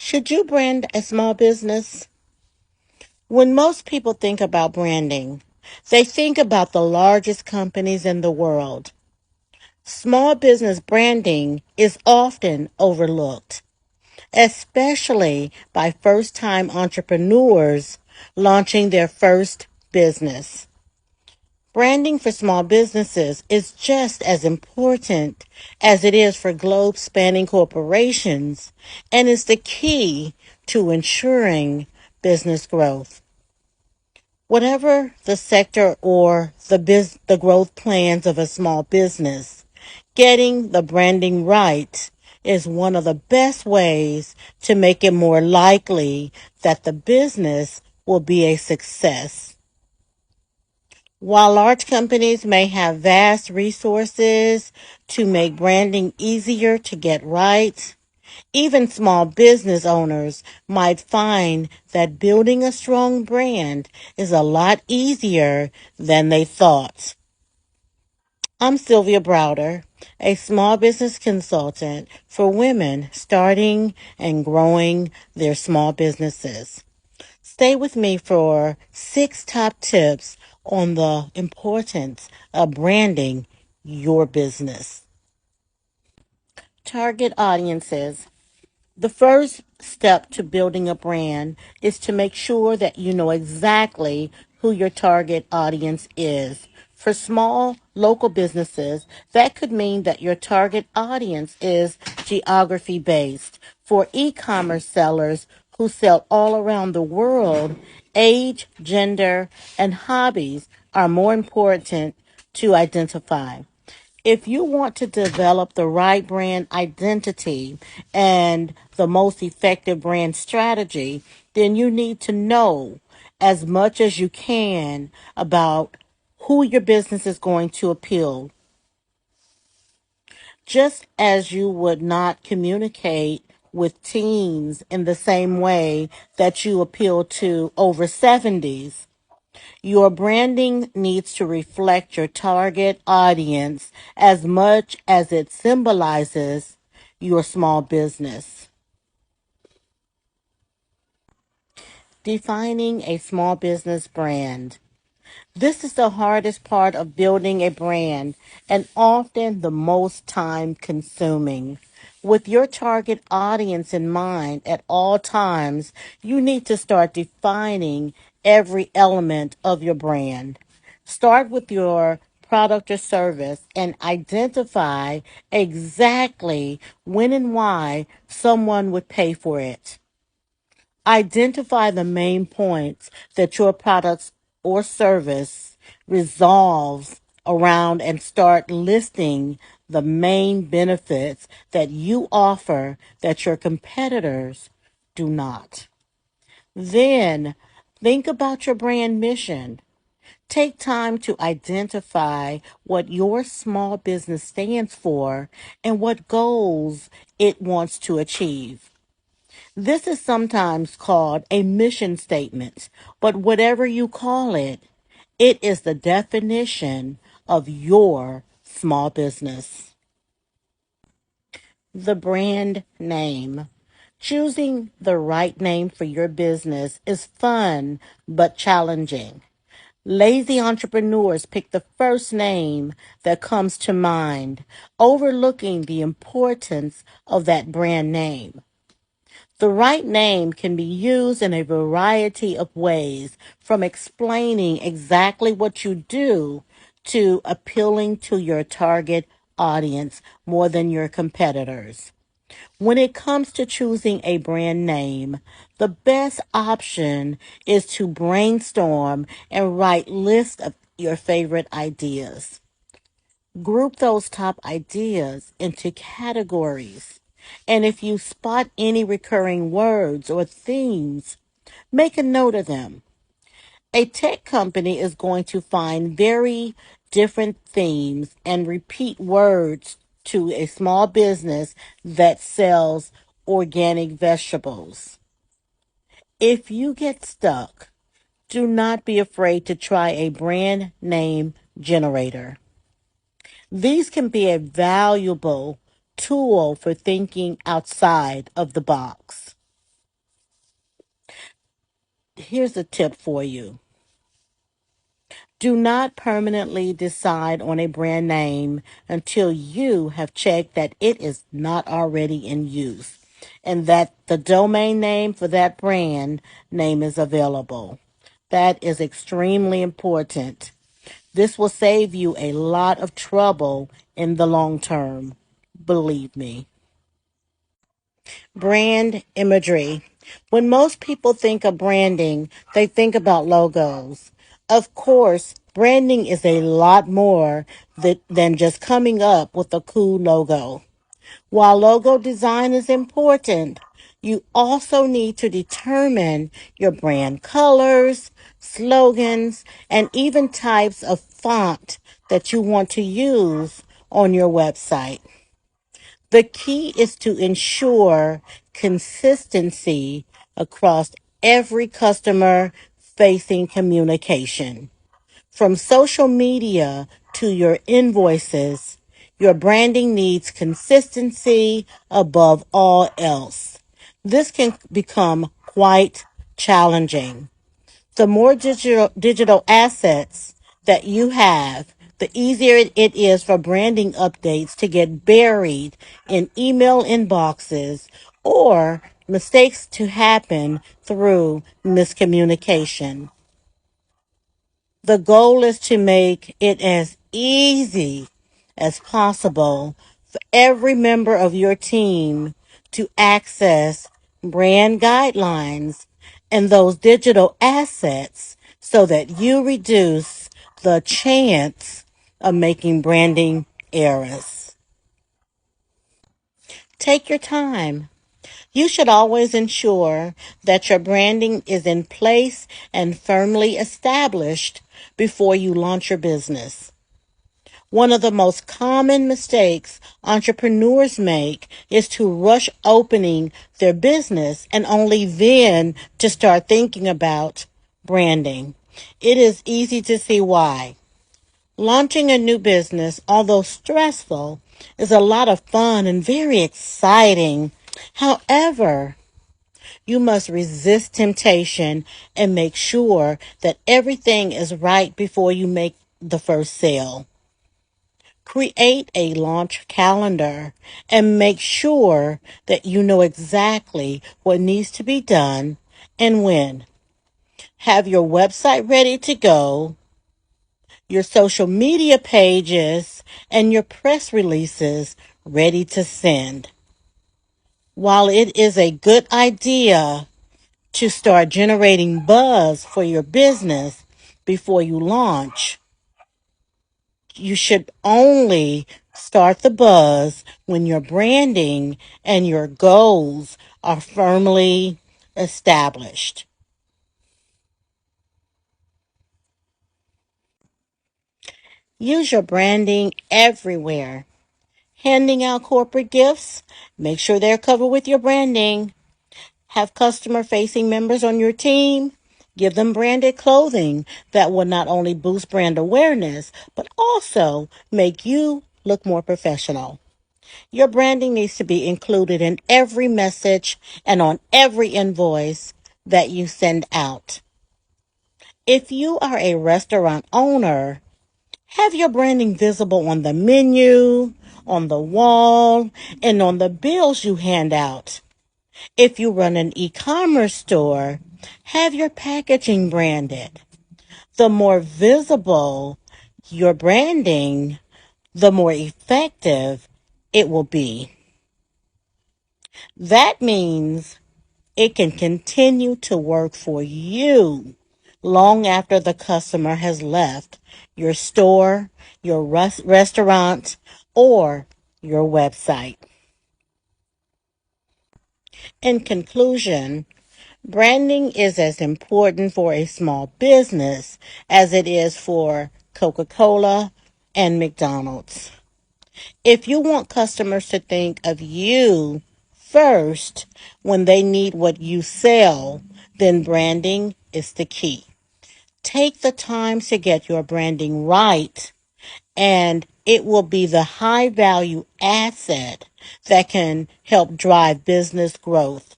Should you brand a small business? When most people think about branding, they think about the largest companies in the world. Small business branding is often overlooked, especially by first time entrepreneurs launching their first business. Branding for small businesses is just as important as it is for globe spanning corporations and is the key to ensuring business growth. Whatever the sector or the growth plans of a small business, getting the branding right is one of the best ways to make it more likely that the business will be a success. While large companies may have vast resources to make branding easier to get right, even small business owners might find that building a strong brand is a lot easier than they thought. I'm Sylvia Browder, a small business consultant for women starting and growing their small businesses. Stay with me for 6 top tips on the importance of branding your business. Target audiences. The first step to building a brand is to make sure that you know exactly who your target audience is. For small local businesses, that could mean that your target audience is geography based. For e-commerce sellers who sell all around the world, age, gender, and hobbies are more important to identify. If you want to develop the right brand identity and the most effective brand strategy, then you need to know as much as you can about who your business is going to appeal. Just as you would not communicate with teens in the same way that you appeal to over 70s, your branding needs to reflect your target audience as much as it symbolizes your small business. Defining a small business brand. This is the hardest part of building a brand and often the most time consuming. With your target audience in mind at all times, you need to start defining every element of your brand. Start with your product or service and identify exactly when and why someone would pay for it. Identify the main points that your products or service resolves around and start listing the main benefits that you offer that your competitors do not. Then think about your brand mission. Take time to identify what your small business stands for and what goals it wants to achieve. This is sometimes called a mission statement, but whatever you call it, it is the definition of your small business. The brand name. Choosing the right name for your business is fun but challenging. Lazy entrepreneurs pick the first name that comes to mind, overlooking the importance of that brand name. The right name can be used in a variety of ways, from explaining exactly what you do to appealing to your target audience more than your competitors. When it comes to choosing a brand name, the best option is to brainstorm and write lists of your favorite ideas. Group those top ideas into categories. And if you spot any recurring words or themes, make a note of them. A tech company is going to find very different themes and repeat words to a small business that sells organic vegetables. If you get stuck, do not be afraid to try a brand name generator. These can be a valuable tool for thinking outside of the box. Here's a tip for you. Do not permanently decide on a brand name until you have checked that it is not already in use and that the domain name for that brand name is available. That is extremely important. This will save you a lot of trouble in the long term. Believe me. Brand imagery. When most people think of branding, they think about logos. Of course, branding is a lot more than just coming up with a cool logo. While logo design is important, you also need to determine your brand colors, slogans, and even types of font that you want to use on your website. The key is to ensure consistency across every customer facing communication. From social media to your invoices, your branding needs consistency above all else. This can become quite challenging. The more digital assets that you have, the easier it is for branding updates to get buried in email inboxes or mistakes to happen through miscommunication. The goal is to make it as easy as possible for every member of your team to access brand guidelines and those digital assets so that you reduce the chance of making branding errors. Take your time. You should always ensure that your branding is in place and firmly established before you launch your business. One of the most common mistakes entrepreneurs make is to rush opening their business and only then to start thinking about branding. It is easy to see why. Launching a new business, although stressful, is a lot of fun and very exciting. However, you must resist temptation and make sure that everything is right before you make the first sale. Create a launch calendar and make sure that you know exactly what needs to be done and when. Have your website ready to go, your social media pages, and your press releases ready to send. While it is a good idea to start generating buzz for your business before you launch, you should only start the buzz when your branding and your goals are firmly established. Use your branding everywhere. Handing out corporate gifts, make sure they're covered with your branding. Have customer facing members on your team. Give them branded clothing that will not only boost brand awareness, but also make you look more professional. Your branding needs to be included in every message and on every invoice that you send out. If you are a restaurant owner, have your branding visible on the menu, on the wall, and on the bills you hand out. If you run an e-commerce store, have your packaging branded. The more visible your branding, the more effective it will be. That means it can continue to work for you long after the customer has left your store, your restaurant, or your website. In conclusion, branding is as important for a small business as it is for Coca-Cola and McDonald's. If you want customers to think of you first when they need what you sell, then branding is the key. Take the time to get your branding right, and it will be the high value asset that can help drive business growth.